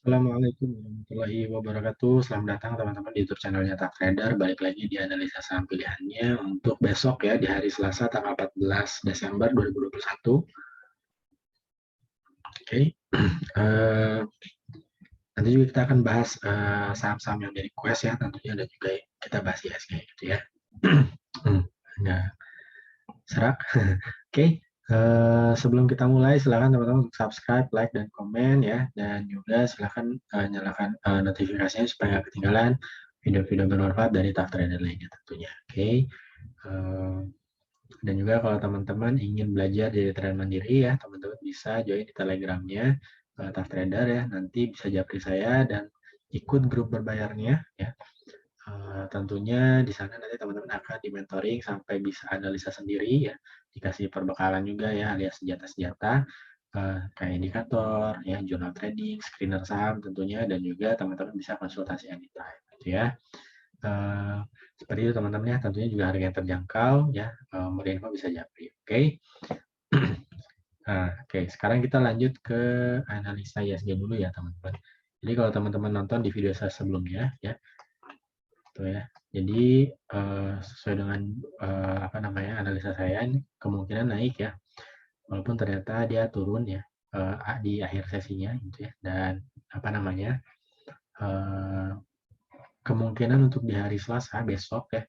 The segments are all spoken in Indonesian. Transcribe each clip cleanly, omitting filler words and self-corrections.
Assalamualaikum warahmatullahi wabarakatuh. Selamat datang teman-teman di YouTube channelnya Tak Trader. Balik lagi di analisa saham pilihannya untuk besok ya di hari Selasa tanggal 14 Desember 2021. Oke. Nanti juga kita akan bahas saham-saham yang dari request ya tentunya, dan juga kita bahas ISG gitu ya. Nah, serak. Oke. Sebelum kita mulai, silakan teman-teman subscribe, like, dan komen ya, dan juga silakan nyalakan notifikasinya supaya nggak ketinggalan video-video bermanfaat dari Tak Trader lainnya tentunya. Oke. Dan juga kalau teman-teman ingin belajar jadi trader mandiri ya, teman-teman bisa join di Telegramnya Tak Trader ya. Nanti bisa japri saya dan ikut grup berbayarnya ya. Tentunya di sana nanti teman-teman akan di-mentoring sampai bisa analisa sendiri ya, dikasih perbekalan juga ya, alias senjata-senjata kayak indikator ya, jurnal trading, screener saham tentunya, dan juga teman-teman bisa konsultasi anytime gitu ya. Seperti itu teman-teman ya, tentunya juga harga yang terjangkau ya, mau info bisa japri. Oke. Nah, oke, sekarang kita lanjut ke analisa ISG dulu ya teman-teman. Jadi kalau teman-teman nonton di video saya sebelumnya ya, tuh ya. Jadi sesuai dengan apa namanya analisa saya, ini kemungkinan naik ya, walaupun ternyata dia turun ya di akhir sesinya gitu ya. Dan apa namanya kemungkinan untuk di hari Selasa besok ya,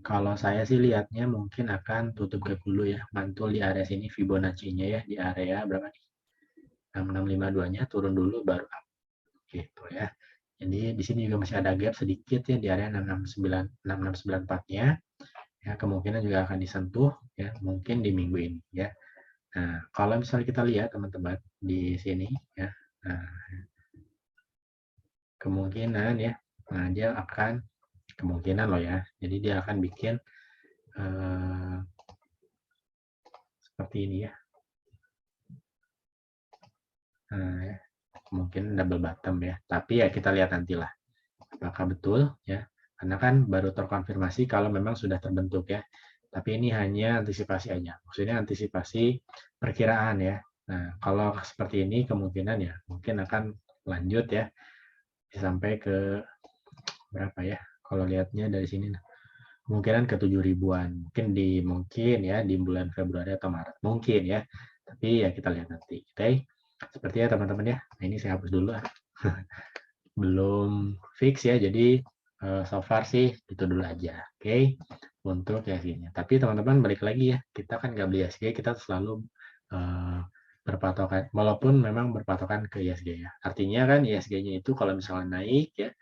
kalau saya sih lihatnya mungkin akan tutup gap dulu ya, mantul di area sini Fibonacci-nya ya, di area berapa nih, 6652-nya turun dulu baru up gitu ya. Jadi di sini juga masih ada gap sedikit ya di area 6694-nya. Ya, kemungkinan juga akan disentuh ya, mungkin di minggu ini ya. Nah, kalau misalnya kita lihat teman-teman di sini ya, nah, kemungkinan ya, nah dia akan kemungkinan loh ya, jadi dia akan bikin seperti ini ya. Nah, ya, mungkin double bottom ya, tapi ya kita lihat nantilah apakah betul ya, karena kan baru terkonfirmasi kalau memang sudah terbentuk ya. Tapi ini hanya antisipasi aja, maksudnya antisipasi perkiraan ya. Nah, kalau seperti ini kemungkinan ya mungkin akan lanjut ya sampai ke berapa ya, kalau lihatnya dari sini kemungkinan ke 7 ribuan, mungkin ya di bulan Februari atau Maret mungkin ya, tapi ya kita lihat nanti. Oke, seperti ya teman-teman ya. Nah, ini saya hapus dulu belum fix ya, jadi so far sih itu dulu aja. Oke, untuk ISG-nya. Tapi teman-teman balik lagi ya, kita kan nggak beli ISG, kita selalu berpatokan, walaupun memang berpatokan ke ISG ya. Artinya kan ISG-nya itu kalau misalnya naik ya,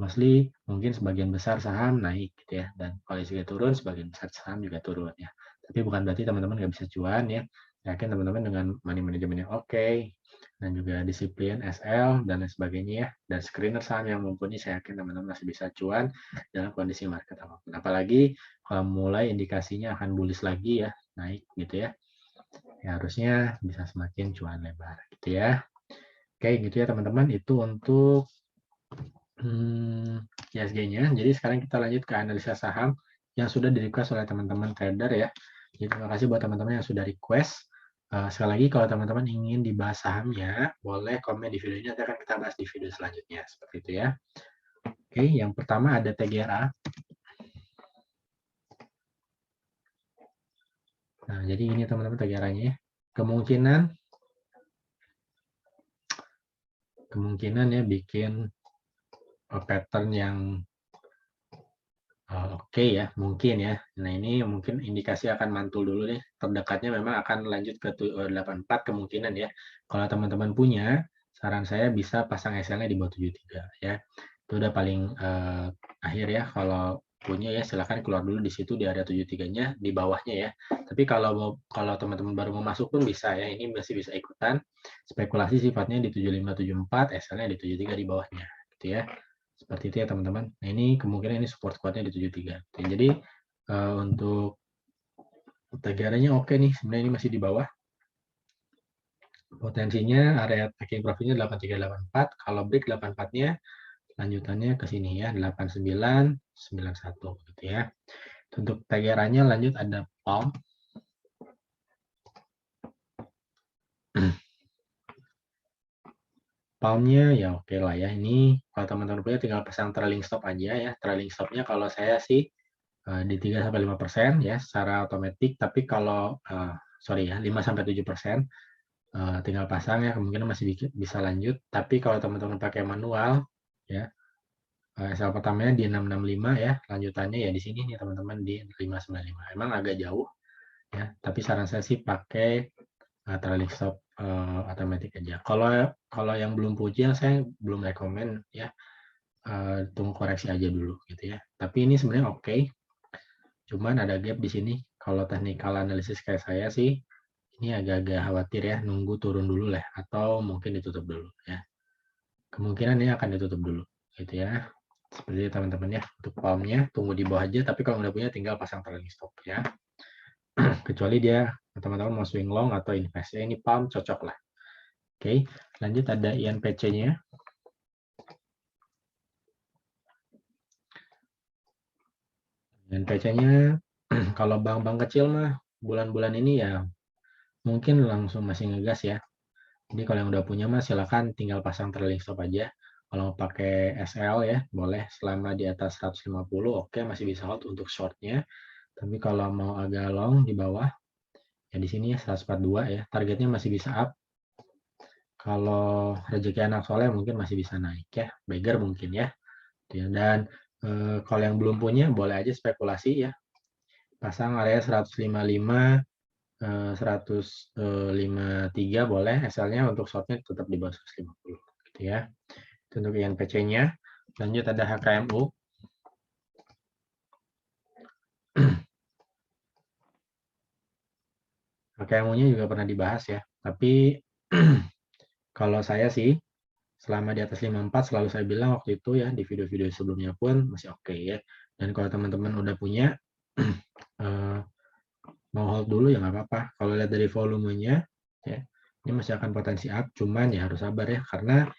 mostly mungkin sebagian besar saham naik gitu ya, dan kalau ISG turun sebagian besar saham juga turun ya. Tapi bukan berarti teman-teman nggak bisa cuan ya. Yakin teman-teman dengan money management yang oke, dan juga disiplin SL dan lain sebagainya ya, dan screener saham yang mumpuni, saya yakin teman-teman masih bisa cuan dalam kondisi market apapun. Apalagi kalau mulai indikasinya akan bullish lagi ya, naik gitu ya, ya harusnya bisa semakin cuan lebar gitu ya. Oke gitu ya teman-teman, itu untuk ISG-nya. Jadi sekarang kita lanjut ke analisa saham yang sudah di-request oleh teman-teman trader ya. Jadi terima kasih buat teman-teman yang sudah request. Sekali lagi kalau teman-teman ingin dibahas sahamnya, boleh komen di video ini, nanti akan kita bahas di video selanjutnya. Seperti itu ya. Oke, yang pertama ada TGRA. Nah, jadi ini teman-teman TGRA-nya ya. Kemungkinan ya bikin pattern yang oke ya, mungkin ya. Nah, ini mungkin indikasi akan mantul dulu nih. Terdekatnya memang akan lanjut ke 84 kemungkinan ya. Kalau teman-teman punya, saran saya bisa pasang SL-nya di bawah 73 ya. Itu udah paling akhir ya. Kalau punya ya silakan keluar dulu di situ di area 73-nya di bawahnya ya. Tapi kalau teman-teman baru mau masuk pun bisa ya. Ini masih bisa ikutan. Spekulasi sifatnya di 75 74, SL-nya di 73 di bawahnya gitu ya. Seperti itu ya teman-teman. Nah, ini kemungkinan ini support kuatnya di 73. Jadi untuk tegaranya oke nih, sebenarnya ini masih di bawah. Potensinya area taking profitnya 8384, kalau break 84-nya lanjutannya ke sini ya, 8991 gitu ya. Untuk tegaranya lanjut ada palm. palmnya ya oke lah ya. Ini kalau teman-teman punya tinggal pasang trailing stop aja ya. Trailing stopnya kalau saya sih di 3-5% ya secara otomatis. Tapi kalau sorry ya 5-7%. Tinggal pasang ya, kemungkinan masih bisa lanjut. Tapi kalau teman-teman pakai manual, ya SL pertamanya di 665 ya, lanjutannya ya di sini nih teman-teman di 595. Emang agak jauh ya, tapi saran saya sih pakai trailing stop otomatis aja. Kalau yang belum punya saya belum rekomen ya, tunggu koreksi aja dulu gitu ya. Tapi ini sebenarnya oke, cuman ada gap di sini. Kalau technical analysis kayak saya sih, ini agak-agak khawatir ya, nunggu turun dulu lah, atau mungkin ditutup dulu ya. Kemungkinan ini akan ditutup dulu, gitu ya. Seperti itu teman-teman ya. Untuk palmnya tunggu di bawah aja, tapi kalau udah punya tinggal pasang trailing stop ya. Kecuali dia teman-teman mau swing long atau invest. Ya, ini palm cocok lah. Oke, lanjut ada INPC-nya. INPC-nya kalau bank-bank kecil mah bulan-bulan ini ya mungkin langsung masih ngegas ya. Jadi kalau yang udah punya mah silakan tinggal pasang trailing stop aja. Kalau mau pakai SL ya boleh selama di atas 150 oke masih bisa hold untuk shortnya. Tapi kalau mau agak long di bawah ya di sini ya 142 ya targetnya masih bisa up. Kalau rezeki anak soleh mungkin masih bisa naik ya, beggar mungkin ya. Dan kalau yang belum punya boleh aja spekulasi ya. Pasang area 155 153 boleh, SL-nya untuk short-nya tetap di bawah 150 gitu ya. Itu untuk INPC-nya. Lanjut ada HKMU. HKMU-nya juga pernah dibahas ya. Tapi kalau saya sih selama di atas 54 selalu saya bilang waktu itu ya di video-video sebelumnya pun masih oke ya. Dan kalau teman-teman udah punya mau hold dulu ya nggak apa-apa. Kalau lihat dari volumenya ya ini masih akan potensi up, cuman ya harus sabar ya karena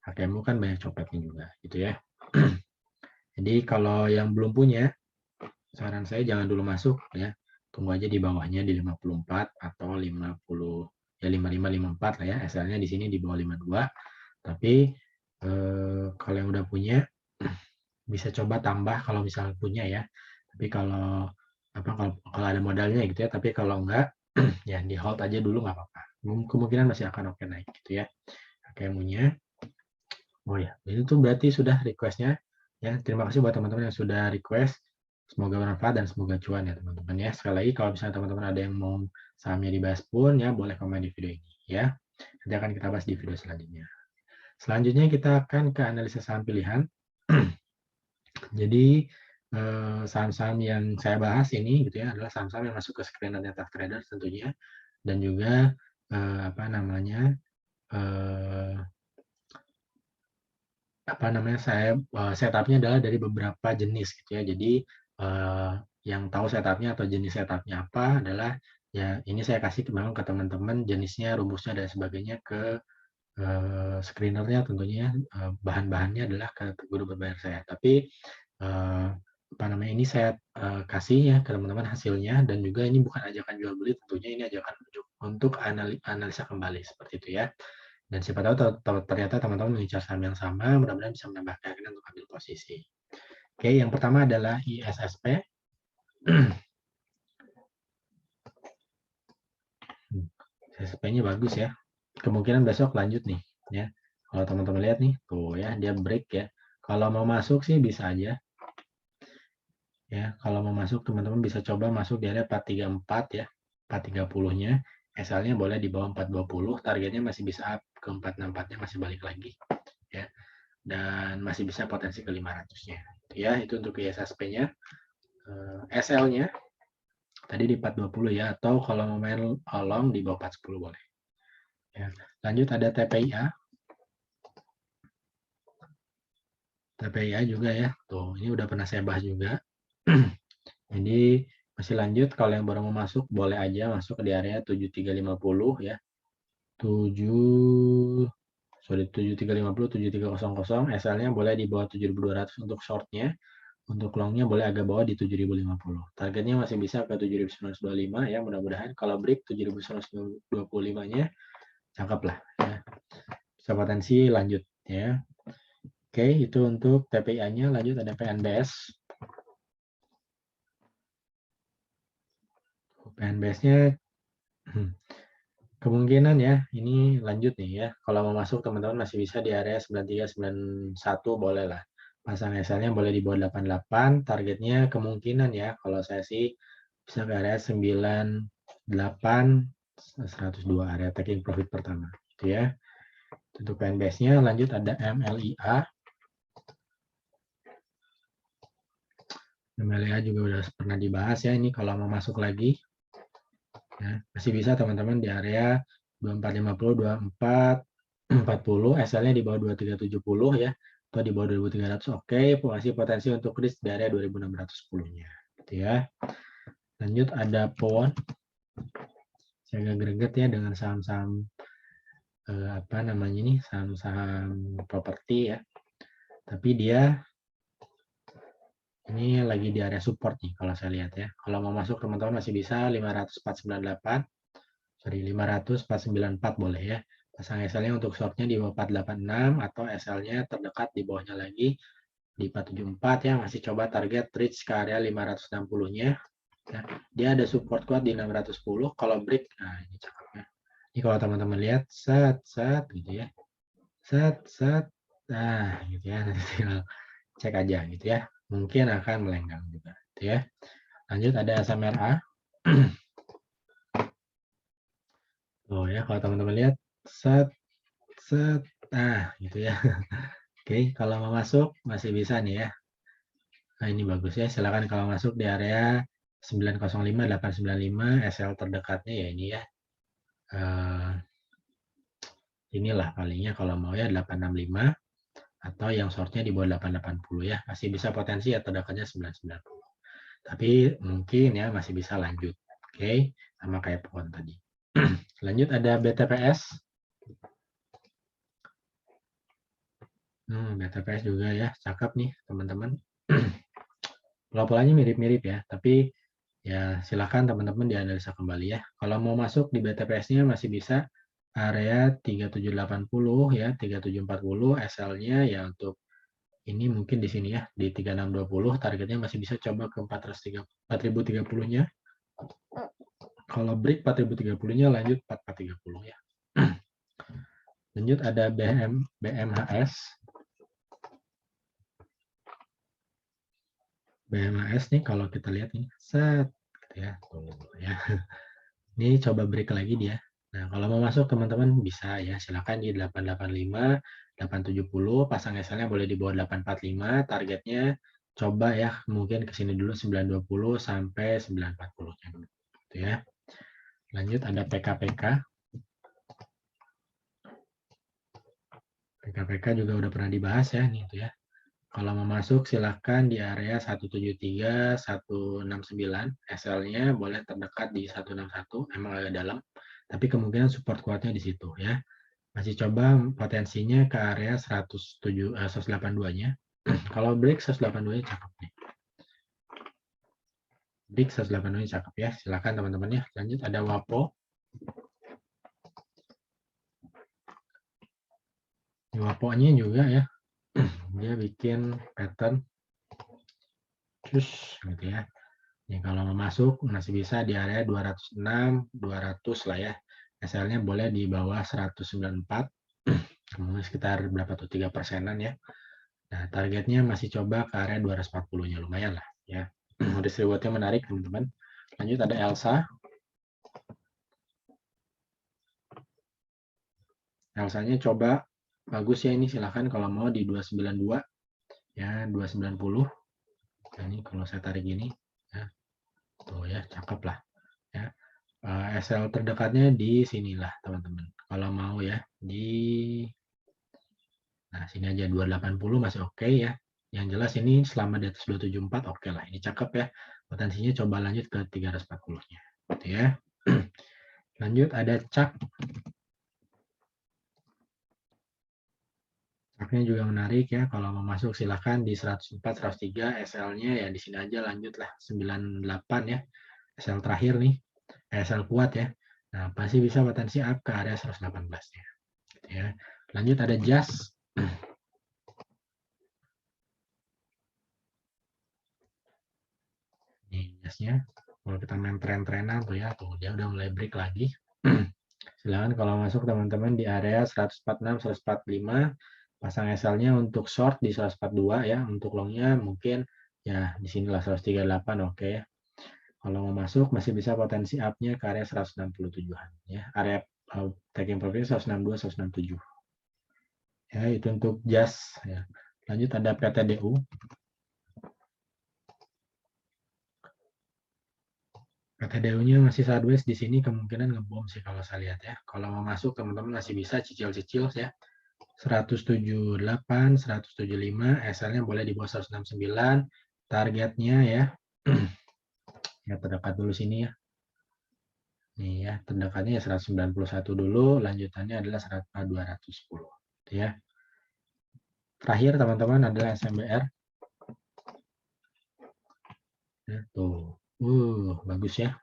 HKMU kan banyak copetnya juga gitu ya. Jadi kalau yang belum punya saran saya jangan dulu masuk ya. Tunggu aja di bawahnya di 54 atau 50 ya 55 54 lah ya. SL-nya di sini di bawah 52. Tapi kalau yang udah punya bisa coba tambah kalau misalnya punya ya. Tapi kalau kalau ada modalnya gitu ya, tapi kalau enggak ya di hold aja dulu nggak apa-apa. Kemungkinan masih akan oke naik gitu ya. HKMU-nya. Oh ya, itu berarti sudah request-nya. Ya, terima kasih buat teman-teman yang sudah request. Semoga bermanfaat dan semoga cuan ya teman-teman ya. Sekali lagi kalau misalnya teman-teman ada yang mau sahamnya dibahas pun ya boleh komen di video ini ya. Nanti akan kita bahas di video selanjutnya. Selanjutnya kita akan ke analisa saham pilihan. Jadi saham-saham yang saya bahas ini gitu ya adalah saham-saham yang masuk ke screener data trader tentunya dan juga saya setupnya adalah dari beberapa jenis gitu ya. Jadi yang tahu setupnya atau jenis setupnya apa adalah ya ini saya kasih memang ke teman-teman jenisnya, rumusnya dan sebagainya ke screenernya tentunya bahan-bahannya adalah ke guru berbayar saya. Tapi ini saya kasih ya ke teman-teman hasilnya dan juga ini bukan ajakan jual beli tentunya ini ajakan untuk analisa kembali seperti itu ya. Dan siapa tahu ternyata teman-teman mengincar saham yang sama, mudah-mudahan bisa menambah keyakinan untuk ambil posisi. Oke, yang pertama adalah ISSP. ISSP-nya bagus ya. Kemungkinan besok lanjut nih ya. Kalau teman-teman lihat nih, tuh ya, dia break ya. Kalau mau masuk sih bisa aja. Ya, kalau mau masuk teman-teman bisa coba masuk di area 434 ya. 430-nya. SL-nya boleh di bawah 420, targetnya masih bisa up ke 464-nya masih balik lagi ya. Dan masih bisa potensi ke 500-nya. Ya, itu untuk ISSP-nya. SL-nya tadi di 420 ya, atau kalau mau main long di bawah 410 boleh. Ya. Lanjut ada TPIA. TPIA juga ya, tuh ini udah pernah saya bahas juga. Jadi masih lanjut, kalau yang baru mau masuk boleh aja masuk di area 7350 ya. 7350, 7300, SL-nya boleh di bawah 7200 untuk short-nya. Untuk long-nya boleh agak bawah di 7050. Targetnya masih bisa ke 7925 ya, mudah-mudahan kalau break 7925-nya cakep lah ya. bisa potensi lanjut ya. Oke, itu untuk TPIA-nya. Lanjut ada PNBS. PNBS-nya kemungkinan ya, ini lanjut nih ya. Kalau mau masuk teman-teman masih bisa di area 9391 boleh lah. Pasang SL-nya boleh di bawah 88, targetnya kemungkinan ya. Kalau saya sih bisa ke area 98 102 area taking profit pertama gitu ya. Untuk PNBS-nya lanjut ada MLIA. MLIA juga udah pernah dibahas ya, ini kalau mau masuk lagi ya, masih bisa teman-teman di area 2450, 2440, SL-nya di bawah 2370 ya, atau di bawah 2300 oke, masih potensi untuk risk di area 2610-nya gitu ya. Lanjut ada PON, saya agak greget ya dengan saham-saham apa namanya ini, saham-saham properti ya, tapi dia ini lagi di area support nih kalau saya lihat ya. Kalau mau masuk teman-teman masih bisa 50498, sorry 50494 boleh ya. Pasang SL-nya untuk short-nya di bawah 486 atau SL-nya terdekat di bawahnya lagi di 474 ya. Masih coba target reach ke area 560-nya. Ya. Dia ada support kuat di 610. Kalau break, nah ini cakepnya. Ini kalau teman-teman lihat, set gitu ya. Set. Nah, gitu ya. Nanti tinggal cek aja gitu ya. Mungkin akan melenggang juga gitu ya. Lanjut ada SMRA. Oh ya, kalau teman-teman lihat, set, nah gitu ya. Oke, kalau mau masuk masih bisa nih ya. Nah ini bagus ya, silakan kalau masuk di area 905, 895, SL terdekatnya ya ini ya. Inilah palingnya kalau mau ya 865 atau yang shortnya di bawah 880 ya. Masih bisa potensi ya terdekatnya 990. Tapi mungkin ya masih bisa lanjut. Oke, sama kayak pohon tadi. Lanjut ada BTPS. BTPS juga ya, cakep nih teman-teman. Pola-polanya mirip-mirip ya, tapi ya silakan teman-teman dianalisa kembali ya. Kalau mau masuk di BTPS-nya masih bisa area 3780 ya, 3740 SL-nya ya untuk ini mungkin di sini ya di 3620 targetnya masih bisa coba ke 4030-nya. Kalau break 4030-nya lanjut 4430 ya. Lanjut ada BMHS. BMHS nih kalau kita lihat nih, set gitu ya. Tuh ya. Ini coba break lagi dia. Nah, kalau mau masuk teman-teman bisa ya, silakan di 885, 870, pasang SL-nya boleh di bawah 845, targetnya coba ya, mungkin ke sini dulu 920 sampai 940-nya dulu. Gitu ya. Lanjut ada PKPK. PKPK juga udah pernah dibahas ya, nih itu ya. Kalau mau masuk silahkan di area 173, 169, SL-nya boleh terdekat di 161, emang agak dalam, tapi kemungkinan support kuatnya di situ ya. Masih coba potensinya ke area 182-nya. Kalau break 182-nya cakep nih. Break 182-nya cakep ya. Silakan teman-teman ya. Lanjut ada WAPO. WAPO-nya juga ya. Dia bikin pattern terus gitu ya. Ini kalau mau masuk masih bisa di area 206, 200 lah ya. SL-nya boleh di bawah 194. Kemudian sekitar berapa tuh 3%-an ya. Nah, targetnya masih coba ke area 240-nya lumayan lah ya. Distributnya menarik teman-teman. Lanjut ada Elsa. Elsanya coba bagus ya ini silahkan kalau mau di 292 ya 290. Nah, ini kalau saya tarik ini ya. Tuh ya cakep lah ya. SL terdekatnya di sinilah teman-teman. Kalau mau ya di nah sini aja 280 masih oke ya. Yang jelas ini selama di atas 274 oke lah. Ini cakep ya. Potensinya coba lanjut ke 340-nya. Gitu ya. Lanjut ada CAK. CAK-nya juga menarik ya. Kalau mau masuk silahkan di 104, 103 SL-nya ya di sini aja lanjutlah 98 ya. SL terakhir nih. SL kuat ya. Nah, pasti bisa potensi up ke area 118-nya. Gitu ya. Lanjut ada just. Ini justnya. Kalau kita main tren-trenan tuh ya, tuh dia udah mulai break lagi. Silakan kalau masuk teman-teman di area 146, 145, pasang SL-nya untuk short di 142 ya, untuk long-nya mungkin ya di sinilah 138 oke. Kalau mau masuk masih bisa potensi up-nya ke area 167-an ya. Area taking profit 162, 167. Ya, itu untuk just ya. Lanjut ada PTDU. PTDU-nya masih sideways di sini kemungkinan ngebom sih kalau saya lihat ya. Kalau mau masuk teman-teman masih bisa cicil-cicil ya. 178, 175, SL-nya boleh di bawah 169. Targetnya ya. Ya terdekat dulu sini ya. Nih ya, terdekatnya ya 191 dulu, lanjutannya adalah 210. Ya. Terakhir teman-teman adalah SMBR. Ya, tuh. Bagus ya.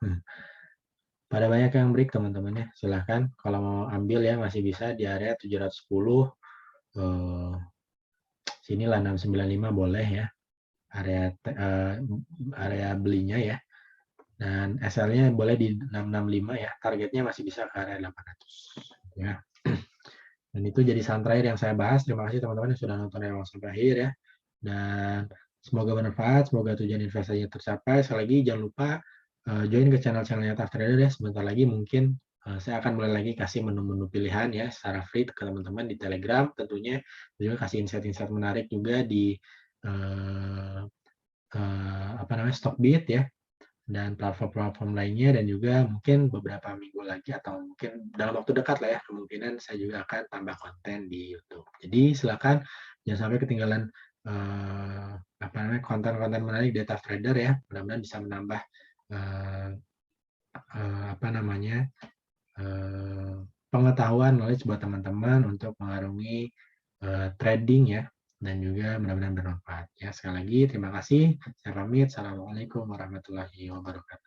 Pada banyak yang break teman-teman ya. Silahkan kalau mau ambil ya masih bisa di area 710. Sinilah 695 boleh ya. Area belinya ya. Dan SL-nya boleh di 665 ya. Targetnya masih bisa ke area 800. Ya. Dan itu jadi saham terakhir yang saya bahas. Terima kasih teman-teman yang sudah nonton yang sampai akhir ya. Dan semoga bermanfaat, semoga tujuan investasinya tercapai. Sekali lagi jangan lupa join ke channel-channelnya Tough Trader ya. Sebentar lagi mungkin saya akan mulai lagi kasih menu-menu pilihan ya secara free ke teman-teman di Telegram tentunya. Juga kasih insight-insight menarik juga di Stockbit ya, dan platform-platform lainnya, dan juga mungkin beberapa minggu lagi atau mungkin dalam waktu dekat lah ya, kemungkinan saya juga akan tambah konten di YouTube. Jadi silakan jangan sampai ketinggalan konten-konten menarik di Tough Trader ya. Mudah-mudahan bisa menambah pengetahuan, knowledge buat teman-teman untuk mengarungi trading ya, dan juga mudah-mudahan bermanfaat ya. Sekali lagi terima kasih. Saya pamit. Assalamualaikum warahmatullahi wabarakatuh.